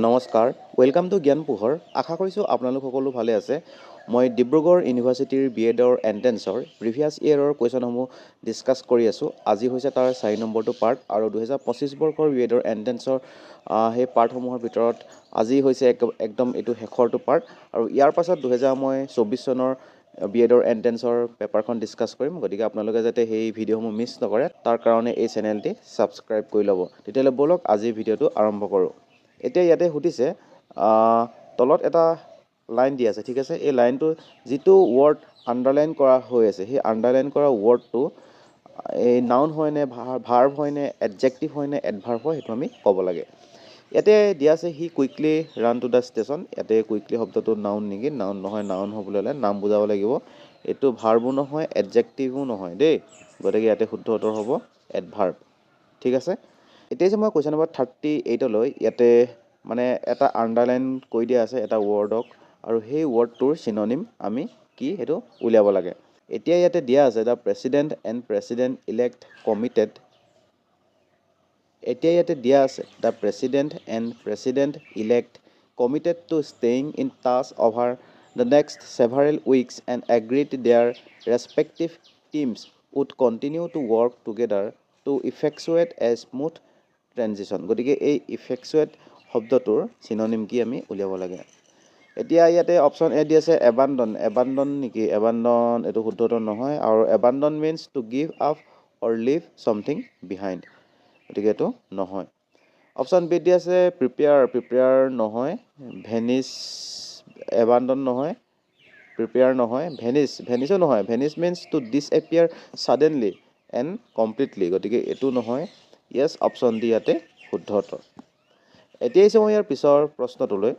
নমস্কাৰ, welcome to জ্ঞান পোহৰ। আশা কৰিছোঁ আপোনালোক সকলো ভালে আছে। মই ডিব্ৰুগড় ইউনিভাৰ্চিটিৰ BEdৰ এণ্ট্ৰেন্সৰ প্ৰিভিয়াছ ইয়েৰৰ কুৱেশ্যনসমূহ ডিছকাছ কৰি আছোঁ। আজি হৈছে তাৰ 4 নম্বৰটো পাৰ্ট আৰু 2025 বৰ্ষৰ BEdৰ এণ্ট্ৰেন্সৰ সেই পাৰ্টসমূহৰ ভিতৰত আজি হৈছে একদম এইটো শেষৰটো পাৰ্ট আৰু ইয়াৰ পাছত 2024 চনৰ BEdৰ এণ্ট্ৰেন্সৰ পেপাৰখন ডিছকাছ কৰিম। গতিকে আপোনালোকে যাতে সেই ভিডিঅ'সমূহ মিছ নকৰে তাৰ কাৰণে এই চেনেলটি ছাবস্ক্ৰাইব কৰি ল'ব। তেতিয়াহ'লে ব'লক আজি ভিডিঅ'টো আৰম্ভ কৰোঁ। এতিয়া ইয়াতে সুধিছে তলত এটা লাইন দিয়া আছে, ঠিক আছে। এই লাইনটো যিটো ৱৰ্ড আণ্ডাৰলাইন কৰা হৈ আছে, সেই আণ্ডাৰলাইন কৰা ৱৰ্ডটো এই নাউন হয়নে, ভাৰ্ব হয়নে, এডজেক্টিভ হয়নে, এডভাৰ্ব হয়, সেইটো আমি ক'ব লাগে। ইয়াতে দিয়া আছে he quickly ran to the station. ইয়াতে কুইকলি শব্দটো নাউন নেকি? নাউন নহয়। নাউন হ'বলৈ হ'লে নাম বুজাব লাগিব। এইটো ভাৰ্বো নহয়, এডজেক্টিভো নহয় দেই। গতিকে ইয়াতে শুদ্ধ উত্তৰ হ'ব এডভাৰ্ব, ঠিক আছে। এতিয়া যে মই কুৱেশ্যন নম্বৰ 38লৈ ইয়াতে মানে এটা আণ্ডাৰলাইন কৰি দিয়া আছে এটা ৱৰ্ডক আৰু সেই ৱৰ্ডটোৰ চিননিম আমি কি সেইটো উলিয়াব লাগে। এতিয়া ইয়াতে দিয়া আছে the president and president elect committed. এতিয়া ইয়াতে দিয়া আছে the president and president elect committed to staying in touch over the next several weeks and agreed their respective teams would continue to work together to effectuate a smooth transition. গতিকে এই ইফেক্টুৱেট শব্দটোৰ চিননিম কি আমি উলিয়াব লাগে। এতিয়া ইয়াতে অপশ্যন এ দি আছে এবাণ্ডন। এবাণ্ডন নেকি? এবাণ্ডন এইটো শুদ্ধ উত্তৰ নহয়। আৰু abandon means to give up or leave something behind. গতিকে এইটো নহয়। অপশ্যন বি দি আছে প্ৰিপেয়াৰ। প্ৰিপেয়াৰ নহয়। ভেনিছ। এবাণ্ডন নহয়। প্ৰিপেয়াৰ নহয়। ভেনিছ। ভেনিছো নহয়। Vanish means to disappear suddenly and completely. গতিকে এইটো নহয়। য়েছ, অপশ্যন ডি ইয়াতে শুদ্ধ উত্তৰ। এতিয়া আহিছোঁ মই ইয়াৰ পিছৰ প্ৰশ্নটোলৈ,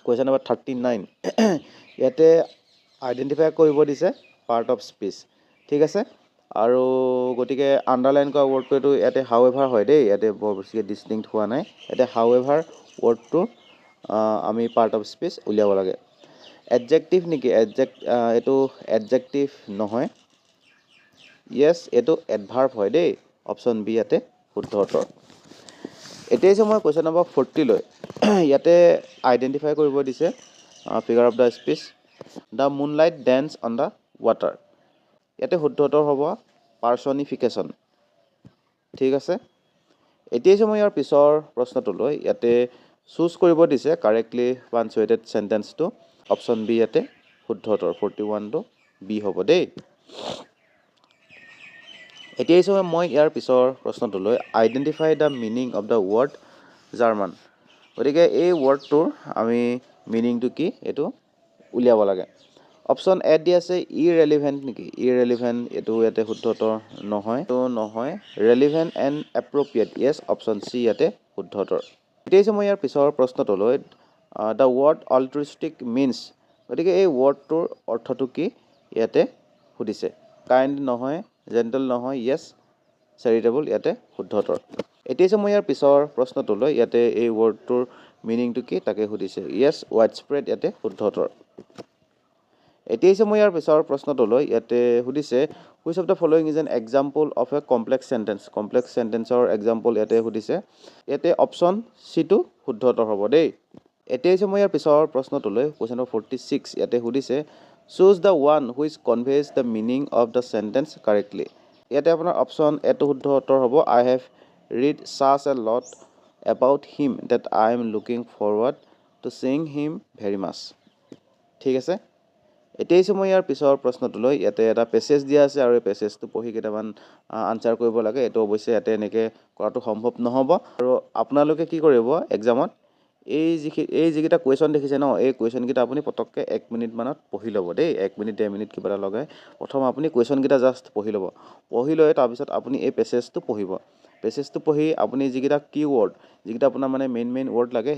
কুৱেশ্যন নম্বৰ 39। ইয়াতে আইডেণ্টিফাই কৰিব দিছে পাৰ্ট অফ স্পীচ, ঠিক আছে। আৰু গতিকে আণ্ডাৰলাইন কৰা ৱৰ্ডটো ইয়াতে হাউএভাৰ হয় দেই। ইয়াতে বৰ বেছিকৈ ডিষ্টিংক্ট হোৱা নাই। ইয়াতে হাউএভাৰ ৱৰ্ডটো আমি পাৰ্ট অফ স্পীচ উলিয়াব লাগে। এডজেক্টিভ নেকি? এইটো এডজেক্টিভ নহয়। য়েছ, এইটো এডভাৰ্ব হয় দেই। অপশ্যন বি ইয়াতে শুদ্ধ উত্তৰ। এতিয়া হৈছে মই কুৱেশ্যন নম্বৰ 40লৈ। ইয়াতে আইডেণ্টিফাই কৰিব দিছে figure of the speech the moonlight dance on the water. ইয়াতে শুদ্ধ উত্তৰ হ'ব পাৰ্চনিফিকেশ্যন, ঠিক আছে। এতিয়া হৈছে মই ইয়াৰ পিছৰ প্ৰশ্নটোলৈ। ইয়াতে চুজ কৰিব দিছে কাৰেক্টলি পাঞ্চুৱেটেড চেণ্টেন্সটো। অপশ্যন বি ইয়াতে শুদ্ধ উত্তৰ। 41টো বি হ'ব দেই। এতিয়া আহিছোঁ মই ইয়াৰ পিছৰ প্ৰশ্নটোলৈ identify the meaning of the word German. গতিকে এই ৱৰ্ডটোৰ আমি মিনিংটো কি এইটো উলিয়াব লাগে। অপশ্যন এ দি আছে ইৰেলিভেণ্ট নেকি? ইৰেলিভেণ্ট এইটো ইয়াতে শুদ্ধ উত্তৰ নহয়। এইটো নহয়। Relevant and appropriate. Yes, option C ইয়াতে শুদ্ধ উত্তৰ। এতিয়া আহিছোঁ মই ইয়াৰ পিছৰ প্ৰশ্নটোলৈ দ্য ৱৰ্ড অল্ট্ৰুইষ্টিক মিনছ। গতিকে এই ৱৰ্ডটোৰ অৰ্থটো কি ইয়াতে সুধিছে। কাইণ্ড নহয়। জেণ্টল নহয়। য়েছ, চেৰিটেবল ইয়াতে শুদ্ধ উত্তৰ। এতিয়া হৈছে মই ইয়াৰ পিছৰ প্ৰশ্নটোলৈ। ইয়াতে এই ৱৰ্ডটোৰ মিনিংটো কি তাকে সুধিছে। য়েছ, ৱাইড স্প্ৰেড ইয়াতে শুদ্ধ উত্তৰ। এতিয়া হৈছে মই ইয়াৰ পিছৰ প্ৰশ্নটোলৈ। ইয়াতে সুধিছে which of the following is an example of a complex sentence. Complex চেণ্টেন্সৰ এক্সাম্পল ইয়াতে সুধিছে। ইয়াতে অপশ্যন চিটো শুদ্ধ উত্তৰ হ'ব দেই। এতিয়া হৈছে মই ইয়াৰ পিছৰ প্ৰশ্নটোলৈ কুৱেশ্যন নম্বৰ 46। ইয়াতে সুধিছে choose the one which conveys the meaning of the sentence correctly. ইয়াতে আপোনাৰ অপশ্যন এটো শুদ্ধ উত্তৰ হ'ব I have read such a lot about him that I am looking forward to seeing him very much, ঠিক আছে। এতিয়া আহিছোঁ মই ইয়াৰ পিছৰ প্ৰশ্নটোলৈ। ইয়াতে এটা পেছেজ দিয়া আছে আৰু এই পেছেজটো পঢ়ি কেইটামান আনচাৰ কৰিব লাগে। এইটো অৱশ্যে ইয়াতে এনেকৈ কৰাটো সম্ভৱ নহ'ব। আৰু আপোনালোকে কি কৰিব এক্সামত এই যিকেইটা কুৱেশ্যন দেখিছে ন, এই কুৱেশ্যনকেইটা আপুনি পটককৈ 1 মিনিটমানত পঢ়ি ল'ব দেই। 1 মিনিট 1.5 মিনিট কিবা এটা লগাই প্ৰথম আপুনি কুৱেশ্যনকেইটা জাষ্ট পঢ়ি ল'ব। পঢ়ি লৈ তাৰপিছত আপুনি এই পেছেজটো পঢ়িব। পেছেজটো পঢ়ি আপুনি যিকেইটা কিৱৰ্ড, যিকেইটা আপোনাৰ মানে মেইন ৱৰ্ড লাগে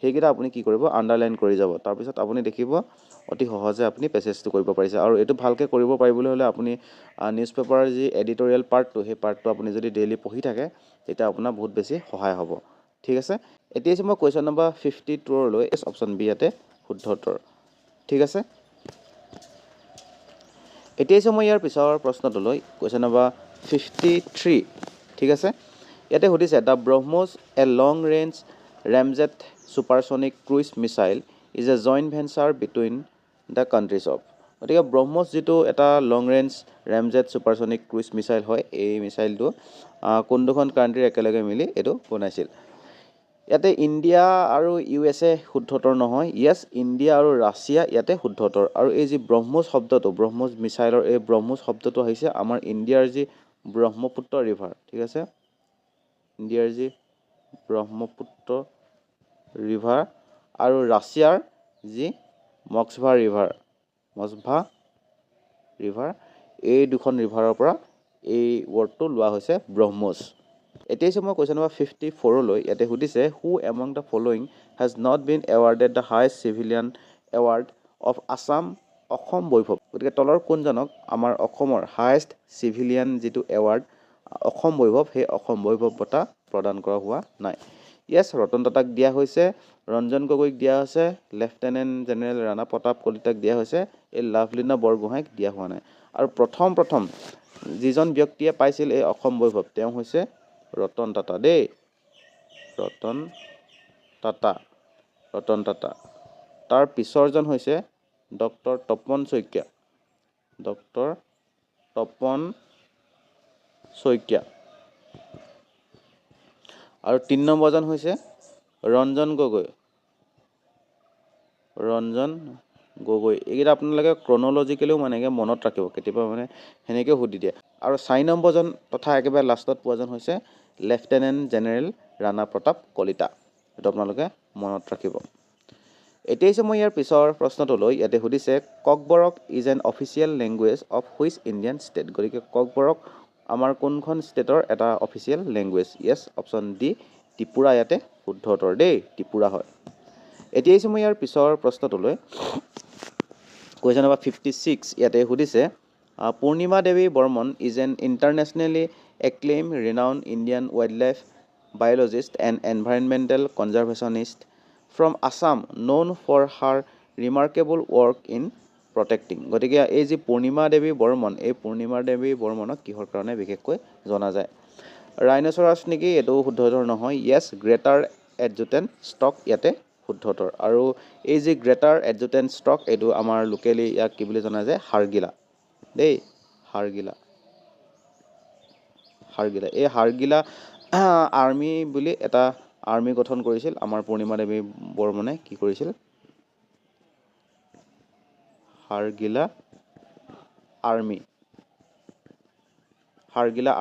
সেইকেইটা আপুনি কি কৰিব আণ্ডাৰলাইন কৰি যাব। তাৰপিছত আপুনি দেখিব অতি সহজে আপুনি পেছেজটো কৰিব পাৰিছে। আৰু এইটো ভালকৈ কৰিব পাৰিবলৈ হ'লে আপুনি নিউজ পেপাৰৰ যি এডিটৰিয়েল পাৰ্টটো, সেই পাৰ্টটো আপুনি যদি ডেইলি পঢ়ি থাকে তেতিয়া আপোনাৰ বহুত বেছি সহায় হ'ব, ঠিক আছে। এতিয়া হৈছে মই কুৱেশ্যন নম্বৰ 52লৈ অপশ্যন বি ইয়াতে শুদ্ধ উত্তৰ, ঠিক আছে। এতিয়া হৈছে মই ইয়াৰ পিছৰ প্ৰশ্নটোলৈ কুৱেশ্যন নম্বৰ 53, ঠিক আছে। ইয়াতে সুধিছে the BrahMos a long range ramjet supersonic cruise missile is a joint venture between the countries of গতিকে ব্ৰহ্মছ যিটো এটা লং range ramjet supersonic cruise missile হয় এই মিছাইলটো কোন দুখন কাণ্ট্ৰি একেলগে মিলি এইটো বনাইছিল ইয়াতে ইণ্ডিয়া আৰু ইউ এছ এ শুদ্ধতৰ নহয় য়েছ ইণ্ডিয়া আৰু ৰাছিয়া ইয়াতে শুদ্ধতৰ আৰু এই যি ব্ৰহ্মছ শব্দটো ব্ৰহ্মছ মিছাইলৰ এই ব্ৰহ্মছ শব্দটো আহিছে আমাৰ ইণ্ডিয়াৰ যি ব্ৰহ্মপুত্ৰ ৰিভাৰ ঠিক আছে ইণ্ডিয়াৰ যি ব্ৰহ্মপুত্ৰ ৰিভাৰ আৰু ৰাছিয়াৰ যি মস্কভা ৰিভাৰ এই দুখন ৰিভাৰৰ পৰা এই ৱৰ্ডটো লোৱা হৈছে ব্ৰহ্মছ এতিয়া হৈছে মই কুৱেশ্যন নম্বৰ 54লৈ ইয়াতে সুধিছে who among the following has not been awarded the highest civilian award of Assam Asom Baibhav গতিকে তলৰ কোনজনক আমাৰ অসমৰ হাইষ্ট চিভিলিয়ান যিটো এৱাৰ্ড অসম বৈভৱ সেই অসম বৈভৱ বঁটা প্ৰদান কৰা হোৱা নাই য়েছ ৰতন টাটাক দিয়া হৈছে ৰঞ্জন গগৈক দিয়া হৈছে লেফটেনেণ্ট জেনেৰেল ৰাণা প্ৰতাপ কলিতাক দিয়া হৈছে এই লাভলীনা বৰগোহাঁইক দিয়া হোৱা নাই আৰু প্ৰথম যিজন ব্যক্তিয়ে পাইছিল এই অসম বৈভৱ তেওঁ হৈছে ৰতন টাটা দেই ৰতন টাটা তাৰ পিছৰজন হৈছে ডক্টৰ তপন শইকীয়া আৰু ৩ নম্বৰজন হৈছে ৰঞ্জন গগৈ এইকেইটা আপোনালোকে ক্ৰনলজিকেলিও মানে মনত ৰাখিব কেতিয়াবা মানে সেনেকৈ সুধি দিয়ে আৰু ৪ নম্বৰজন তথা একেবাৰে লাষ্টত পোৱাজন হৈছে লেফটেনেণ্ট জেনেৰেল ৰাণা প্ৰতাপ কলিতা এইটো আপোনালোকে মনত ৰাখিব এতিয়া হৈছে মই ইয়াৰ পিছৰ প্ৰশ্নটোলৈ ইয়াতে সুধিছে Kokborok is an official language of which Indian state গতিকে ককবৰক আমাৰ কোনখন ষ্টেটৰ এটা অফিচিয়েল লেংগুৱেজ য়েছ অপশ্যন ডি ত্ৰিপুৰা ইয়াতে শুদ্ধ উত্তৰ দেই ত্ৰিপুৰা হয় এতিয়া হৈছে মই ইয়াৰ পিছৰ প্ৰশ্নটোলৈ কুৱেশ্যন নম্বৰ 56 ইয়াতে সুধিছে Purnima Devi Barman is an internationally acclaimed renowned Indian wild life biologist and environmental conservationist from Assam known for her remarkable work in protecting গতিকে এই যে পূৰ্ণিমা দেৱী বৰ্মন এই পূৰ্ণিমা দেৱী বৰ্মনক কিহৰ কাৰণে বিশেষকৈ জনা যায় ৰাইনোচৰাছ নেকি এইটো শুদ্ধতৰ নহয় য়েছ গ্ৰেটাৰ এডজুটেণ্ট ষ্টক ইয়াতে শুদ্ধতৰ আৰু এই যে গ্ৰেটাৰ এডজুটেণ্ট ষ্টক এইটো আমাৰ লোকেলি ইয়াক কি বুলি জনা যায় হাৰগিলা দেই হাৰগিলা এই হাৰগিলা আৰ্মি বুলি এটা আৰ্মি গঠন কৰিছিল আমাৰ পূৰ্ণিমা দেৱী বৰ্মনে কি কৰিছিল হাৰগিলা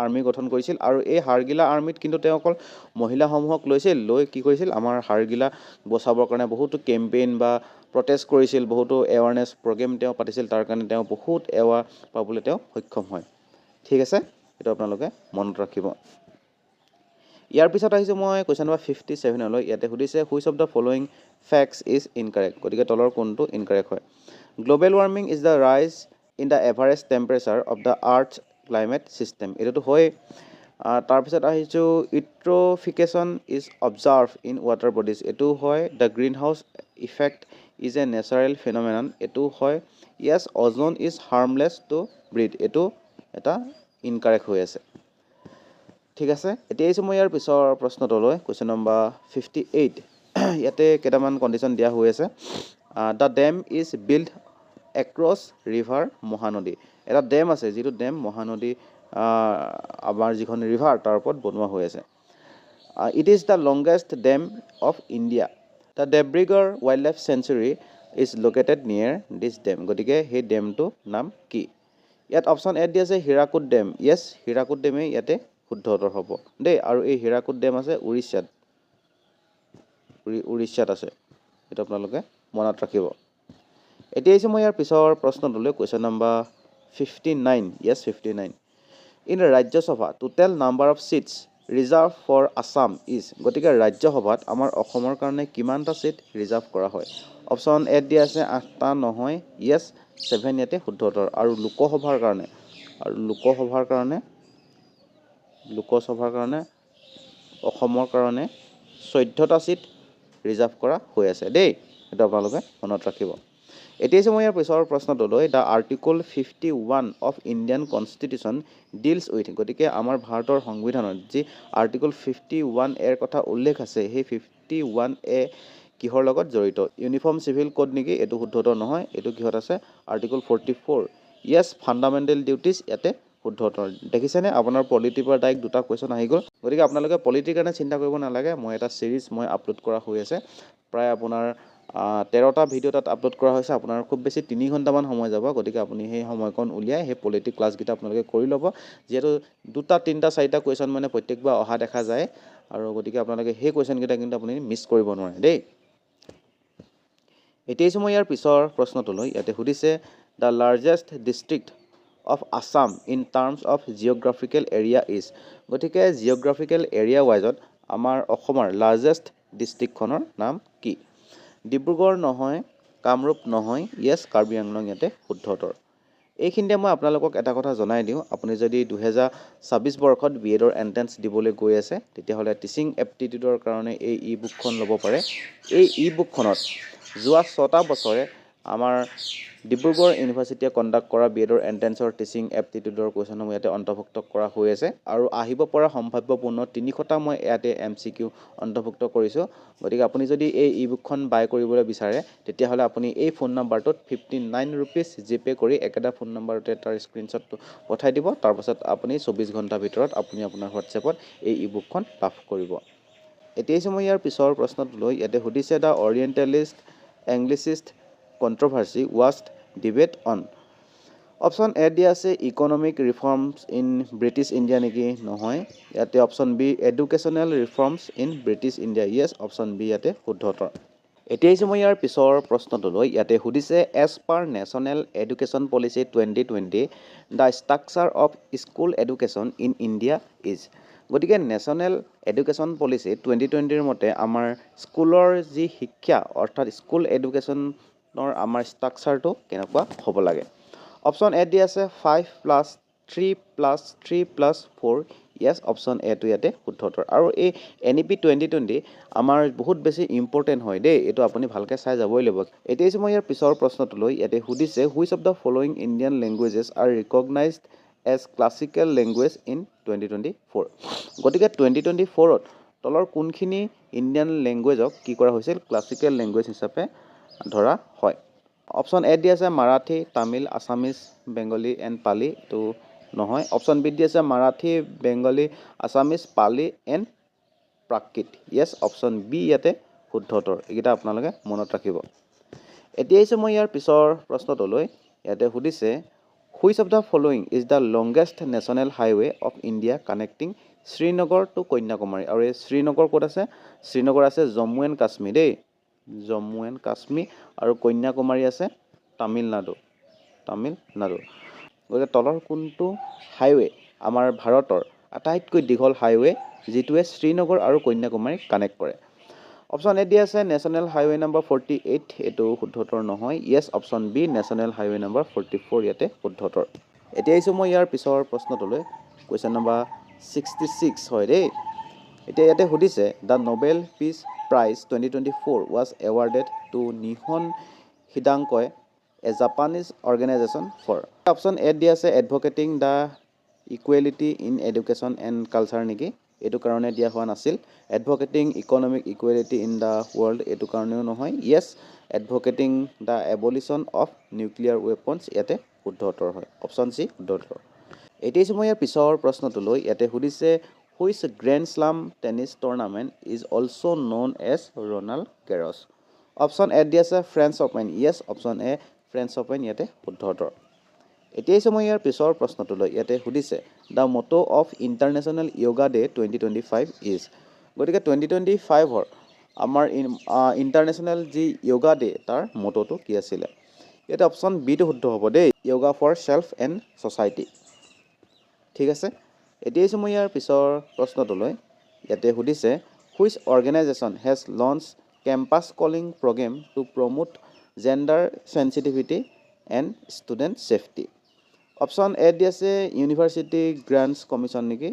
আৰ্মি গঠন কৰিছিল আৰু এই হাৰগিলা আৰ্মিত কিন্তু তেওঁ অকল মহিলাসমূহক লৈছিল লৈ কি কৰিছিল আমাৰ হাৰগিলা বচাবৰ কাৰণে বহুতো কেম্পেইন বা প্ৰটেষ্ট কৰিছিল বহুতো এৱাৰনেছ প্ৰগ্ৰেম তেওঁ পাতিছিল তাৰ কাৰণে তেওঁ বহুত এৱাৰ্ড পাবলৈ তেওঁ সক্ষম হয় ঠিক আছে এইটো আপোনালোকে মনত ৰাখিব ইয়াৰ পিছত আহিছে মই কুৱেশ্যন নম্বৰ 57 লৈ ইয়াতে সুধিছে which of the following facts is incorrect গতিকে তলৰ কোনটো ইনকাৰেক্ট হয় global warming is the rise in the average temperature of the earth climate system এইটোতো হয় তাৰপিছত আহিছোঁ eutrophication is observe in water bodies এইটো হয় the green house effect is a natural phenomenon এইটো হয় yes ozone is harmless to breathe এইটো এটা ইনকাৰেক্ট হৈ আছে ঠিক আছে এতিয়া আহিছোঁ মই ইয়াৰ পিছৰ প্ৰশ্নটোলৈ কুৱেশ্যন নম্বৰ 58 ইয়াতে কেইটামান কণ্ডিশ্যন দিয়া হৈ আছে the dam is build across river Mahanadi এটা ডেম আছে যিটো ডেম মহানদী আমাৰ যিখন ৰিভাৰ তাৰ ওপৰত বনোৱা হৈ আছে it is the longest dam of India the Debrigarh wild life sanctuary is located near this dam গতিকে সেই ডেমটোৰ নাম কি ইয়াত অপশ্যন এড দি আছে হীৰাকুদ ডেম য়েছ হীৰাকুদ ডেমেই ইয়াতে শুদ্ধ উত্তৰ হ'ব দেই আৰু এই হীৰাকুদ ডেম আছে উৰিষ্যাত আছে এইটো আপোনালোকে মনত ৰাখিব এতিয়া আহিছোঁ মই ইয়াৰ পিছৰ প্ৰশ্নটোলৈ question number 59 yes 59 in Rajya Sabha total number of seats reserved for Assam is গতিকে ৰাজ্যসভাত আমাৰ অসমৰ কাৰণে কিমানটা ছিট ৰিজাৰ্ভ কৰা হয় অপশ্যন এড দিয়া আছে 8টা নহয় য়েছ 7 ইয়াতে শুদ্ধ উত্তৰ আৰু লোকসভাৰ কাৰণে অসমৰ কাৰণে 14টা ছিট ৰিজাৰ্ভ কৰা হৈ আছে দেই সেইটো আপোনালোকে মনত ৰাখিব এতিয়া হৈছে মই ইয়াৰ পিছৰ প্ৰশ্নটোলৈ the article 51 of Indian constitution deals with গতিকে আমাৰ ভাৰতৰ সংবিধানত যি আৰ্টিকল 51 এৰ কথা উল্লেখ আছে সেই 51A কিহৰ লগত জড়িত? ইউনিফৰ্ম চিভিল কোড নেকি? এইটো শুদ্ধতৰ নহয়, এইটো কিহত আছে? আৰ্টিকল 44। য়েছ, ফাণ্ডামেণ্টেল ডিউটিজ ইয়াতে শুদ্ধতৰ। দেখিছেনে আপোনাৰ পলিটিৰ পৰা ডাইৰেক্ট দুটা কুৱেশ্যন আহি গ'ল। গতিকে আপোনালোকে পলিটিৰ কাৰণে চিন্তা কৰিব নালাগে। মই এটা ছিৰিজ আপলোড কৰা হৈ আছে, প্ৰায় আপোনাৰ 13টা ভিডিঅ' তাত আপলোড কৰা হৈছে। আপোনাৰ খুব বেছি 3 ঘণ্টামান সময় যাব। গতিকে আপুনি সেই সময়কণ উলিয়াই সেই পলিটিক ক্লাছকেইটা আপোনালোকে কৰি ল'ব, যিহেতু 2টা 3টা 4টা কুৱেশ্যন প্ৰত্যেকবাৰ অহা দেখা যায়, আৰু গতিকে আপোনালোকে সেই কুৱেশ্যনকেইটা কিন্তু আপুনি মিছ কৰিব নোৱাৰে দেই। এতিয়া মই ইয়াৰ পিছৰ প্ৰশ্নটোলৈ। ইয়াতে সুধিছে the largest district of Assam in terms of geographical area is. গতিকে জিঅ'গ্ৰাফিকেল এৰিয়া ৱাইজত আমাৰ অসমৰ লাৰ্জেষ্ট ডিষ্ট্ৰিক্টখনৰ নাম কি? ডিব্ৰুগড় নহয়, কামৰূপ নহয়, য়েছ কাৰ্বি আংলং ইয়াতে শুদ্ধতৰ। এইখিনিতে মই আপোনালোকক এটা কথা জনাই দিওঁ, আপুনি যদি 2026 বৰ্ষত BEdৰ এণ্ট্ৰেঞ্চ দিবলৈ গৈ আছে, তেতিয়াহ'লে টিচিং এপ্টিটিউডৰ কাৰণে এই ই বুকখন ল'ব পাৰে। এই ই বুকখনত যোৱা 6টা বছৰে আমাৰ ডিব্ৰুগড় ইউনিভাৰ্চিটিয়ে কণ্ডাক্ট কৰা BEdৰ এণ্ট্ৰেঞ্চৰ টিচিং এপ্টিটিউডৰ কুৱেশ্যনসমূহ ইয়াতে অন্তৰ্ভুক্ত কৰা হৈ আছে, আৰু আহিব পৰা সম্ভাৱ্যপূৰ্ণ 300টা মই ইয়াতে MCQ অন্তৰ্ভুক্ত কৰিছোঁ। গতিকে আপুনি যদি এই ই বুকখন বাই কৰিবলৈ বিচাৰে, তেতিয়াহ'লে আপুনি এই ফোন নম্বৰটোত 59 ৰুপিজ জিপে' কৰি একেটা ফোন নম্বৰতে তাৰ স্ক্ৰীনশ্বটটো পঠাই দিব। তাৰপাছত আপুনি 24 ঘণ্টাৰ ভিতৰত আপুনি আপোনাৰ হোৱাটছএপত এই ই বুকখন লাভ কৰিব। এতিয়া মই ইয়াৰ পিছৰ প্ৰশ্নটোলৈ। ইয়াতে সুধিছে the orientalist anglicist controversy was debate on. Option A দিয়া আছে economic reforms in British India নেকি? নহয়, ইয়াতে option B educational reforms in British India, yes option B ইয়াতে শুদ্ধতৰ। এতিয়া মই ইয়াৰ পিছৰ প্ৰশ্নটোলৈ। ইয়াতে সুধিছে as per national education policy 2020 the structure of school education in India is. গতিকে নেশ্যনেল এডুকেশ্যন পলিচি 2020ৰ মতে আমাৰ স্কুলৰ যি শিক্ষা অৰ্থাৎ স্কুল এডুকেশ্যনৰ আমাৰ ষ্ট্ৰাকচাৰটো কেনেকুৱা হ'ব লাগে? অপশ্যন এ দি আছে 5+3+3+4, য়েছ অপশ্যন এটো ইয়াতে শুদ্ধতৰ। আৰু এই NEP 2020 আমাৰ বহুত বেছি ইম্পৰ্টেণ্ট হয় দেই, এইটো আপুনি ভালকৈ চাই যাবই লাগিব। এতিয়া মই ইয়াৰ পিছৰ প্ৰশ্নটোলৈ। ইয়াতে সুধিছে which of the following Indian languages are recognised as classical language in 2024। গতিকে 2024ত তলৰ কোনখিনি ইণ্ডিয়ান লেংগুৱেজক কি কৰা হৈছিল? ক্লাছিকেল লেংগুৱেজ হিচাপে ধৰা হয়। অপশ্যন এ দি আছে মাৰাঠী, তামিল, আছামিজ, বেংগলী এণ্ড পালি, এইটো নহয়। অপশ্যন বি দি আছে Marathi, Bengali, Assamese, Pali and Prakrit, yes option B ইয়াতে শুদ্ধতৰ। এইকেইটা আপোনালোকে মনত ৰাখিব। এতিয়া মই ইয়াৰ পিছৰ প্ৰশ্নটোলৈ। ইয়াতে সুধিছে which of the following is the longest national highway of India connecting Srinagar to Kanyakumari. আৰু এই শ্ৰীনগৰ ক'ত আছে? শ্ৰীনগৰ আছে জম্মু এণ্ড কাশ্মীৰ দেই, জম্মু এণ্ড কাশ্মীৰ, আৰু কন্যাকুমাৰী আছে তামিলনাডু। গতিকে তলৰ কোনটো হাইৱে আমাৰ ভাৰতৰ আটাইতকৈ দীঘল হাইৱে, যিটোৱে শ্ৰীনগৰ আৰু কন্যাকুমাৰীক কানেক্ট কৰে? অপশ্যন এ দি আছে নেশ্যনেল হাইৱে নম্বৰ 48, এইটো শুদ্ধতৰ নহয়, yes option B national highway number 44 ইয়াতে শুদ্ধতৰ। এতিয়া মই ইয়াৰ পিছৰ প্ৰশ্নটোলৈ। কুৱেশ্যন নম্বৰ 66 হয় দেই। এতিয়া ইয়াতে সুধিছে the Nobel peace prize 2024 was awarded to Nihon Hidankyo a Japanese organisation for. Option A দি আছে advocating the equality in education and culture নেকি? এইটো কাৰণে দিয়া হোৱা নাছিল। Advocating economic equality in the world, এইটো কাৰণেও নহয়, yes advocating the abolition of nuclear weapons ইয়াতে শুদ্ধতৰ হয়, অপশ্যন চি শুদ্ধতৰ। এতিয়া মই ইয়াৰ পিছৰ প্ৰশ্নটোলৈ। ইয়াতে সুধিছে which grand slam tennis tournament is also' known as Roland Garros. Option A দি আছে French Open, yes option A French Open ইয়াতে শুদ্ধতৰ। এতিয়া মই ইয়াৰ পিছৰ প্ৰশ্নটোলৈ। ইয়াতে সুধিছে the motto of international yoga day 2025 is. গতিকে 2025ৰ আমাৰ ইণ্টাৰনেশ্যনেল যি য়োগা ডে তাৰ মটোটো কি আছিলে? ইয়াতে অপশ্যন বিটো শুদ্ধ হ'ব দেই, yoga for self and society. ঠিক আছে। এতিয়া মই ইয়াৰ পিছৰ প্ৰশ্নটোলৈ। ইয়াতে সুধিছে which organisation has launch campus calling programme to promote gender sensitivity and student safety. Option A দি আছে ইউনিভাৰ্চিটি গ্ৰাণ্টছ কমিশ্যন নেকি?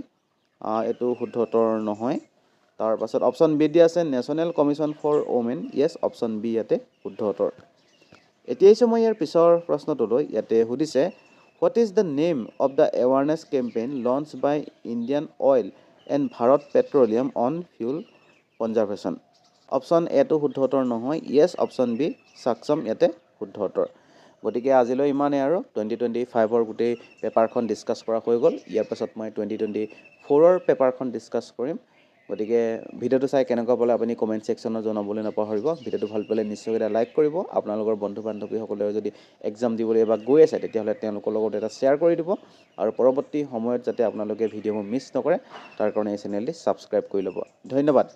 এইটো শুদ্ধতৰ নহয়। তাৰপাছত অপশ্যন বি দি আছে national commission for women, yes option B ইয়াতে শুদ্ধতৰ। এতিয়া মই ইয়াৰ পিছৰ প্ৰশ্নটোলৈ। ইয়াতে সুধিছে what is the name of the awareness campaign launch by Indian Oil and Bharat Petroleum on fuel conservation. Option এটো শুদ্ধ উত্তৰ নহয়, য়েছ অপশ্যন বি সাক্ষম ইয়াতে শুদ্ধ উত্তৰ। গতিকে আজিলৈ ইমানেই আৰু 2025ৰ গোটেই পেপাৰখন ডিছকাছ কৰা হৈ গ'ল। ইয়াৰ পাছত মই 2024ৰ পেপাৰখন ডিছকাছ কৰিম। গতিকে ভিডিঅ'টো চাই কেনেকুৱা পালে আপুনি কমেণ্ট ছেকশ্যনত জনাবলৈ নাপাহৰিব। ভিডিঅ'টো ভাল পালে নিশ্চয় এটা লাইক কৰিব। আপোনালোকৰ বন্ধু বান্ধৱীসকলে যদি এক্সাম দিবলৈ এবাৰ গৈ আছে তেতিয়াহ'লে তেওঁলোকৰ লগত এটা শ্বেয়াৰ কৰি দিব আৰু পৰৱৰ্তী সময়ত যাতে আপোনালোকে ভিডিঅ'বোৰ মিছ নকৰে তাৰ কাৰণে এই চেনেলটি ছাবস্ক্ৰাইব কৰি ল'ব। ধন্যবাদ।